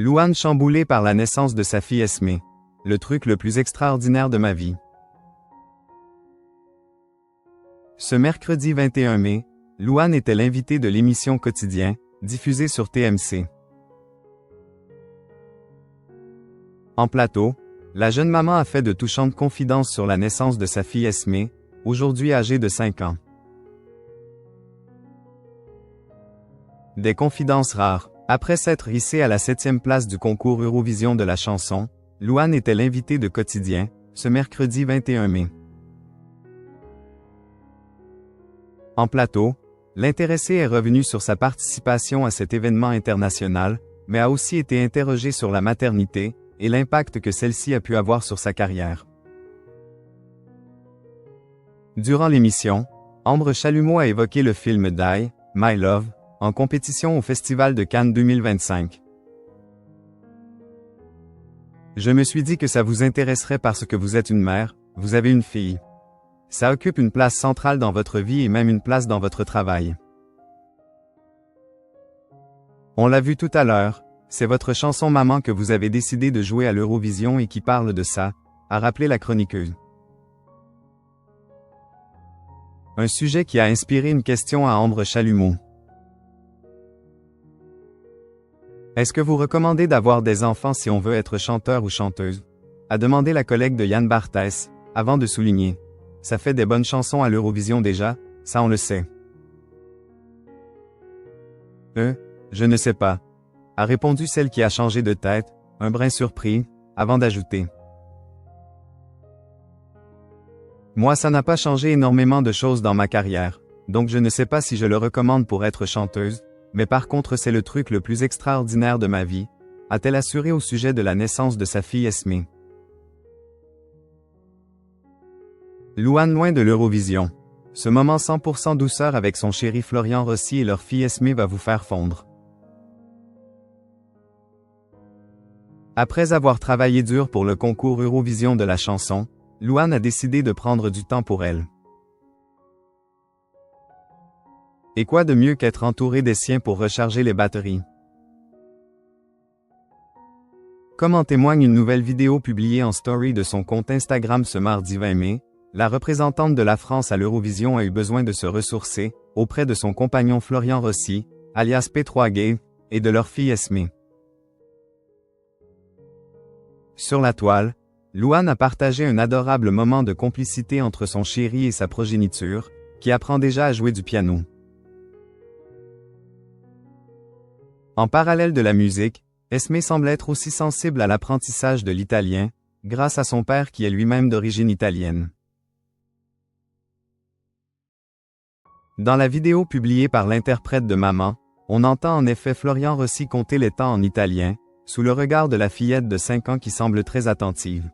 Louane chamboulée par la naissance de sa fille Esmé. Le truc le plus extraordinaire de ma vie. Ce mercredi 21 mai, Louane était l'invitée de l'émission Quotidien, diffusée sur TMC. En plateau, la jeune maman a fait de touchantes confidences sur la naissance de sa fille Esmé, aujourd'hui âgée de 5 ans. Des confidences rares. Après s'être hissée à la 7e place du concours Eurovision de la chanson, Louane était l'invitée de Quotidien, ce mercredi 21 mai. En plateau, l'intéressée est revenue sur sa participation à cet événement international, mais a aussi été interrogée sur la maternité et l'impact que celle-ci a pu avoir sur sa carrière. Durant l'émission, Ambre Chalumeau a évoqué le film Die, My Love, en compétition au Festival de Cannes 2025. Je me suis dit que ça vous intéresserait parce que vous êtes une mère, vous avez une fille. Ça occupe une place centrale dans votre vie et même une place dans votre travail. On l'a vu tout à l'heure, c'est votre chanson Maman que vous avez décidé de jouer à l'Eurovision et qui parle de ça, a rappelé la chroniqueuse. Un sujet qui a inspiré une question à Ambre Chalumeau. Est-ce que vous recommandez d'avoir des enfants si on veut être chanteur ou chanteuse? A demandé la collègue de Yann Barthès, avant de souligner. Ça fait des bonnes chansons à l'Eurovision déjà, ça on le sait. Je ne sais pas. A répondu celle qui a changé de tête, un brin surpris, avant d'ajouter. Moi ça n'a pas changé énormément de choses dans ma carrière, donc je ne sais pas si je le recommande pour être chanteuse, mais par contre c'est le truc le plus extraordinaire de ma vie, a-t-elle assuré au sujet de la naissance de sa fille Esmé. Louane loin de l'Eurovision. Ce moment 100% douceur avec son chéri Florian Rossi et leur fille Esmé va vous faire fondre. Après avoir travaillé dur pour le concours Eurovision de la chanson, Louane a décidé de prendre du temps pour elle. Et quoi de mieux qu'être entouré des siens pour recharger les batteries? Comme en témoigne une nouvelle vidéo publiée en story de son compte Instagram ce mardi 20 mai, la représentante de la France à l'Eurovision a eu besoin de se ressourcer, auprès de son compagnon Florian Rossi, alias P3Gay, et de leur fille Esmé. Sur la toile, Louane a partagé un adorable moment de complicité entre son chéri et sa progéniture, qui apprend déjà à jouer du piano. En parallèle de la musique, Esmé semble être aussi sensible à l'apprentissage de l'italien, grâce à son père qui est lui-même d'origine italienne. Dans la vidéo publiée par l'interprète de Maman, on entend en effet Florian Rossi compter les temps en italien, sous le regard de la fillette de 5 ans qui semble très attentive.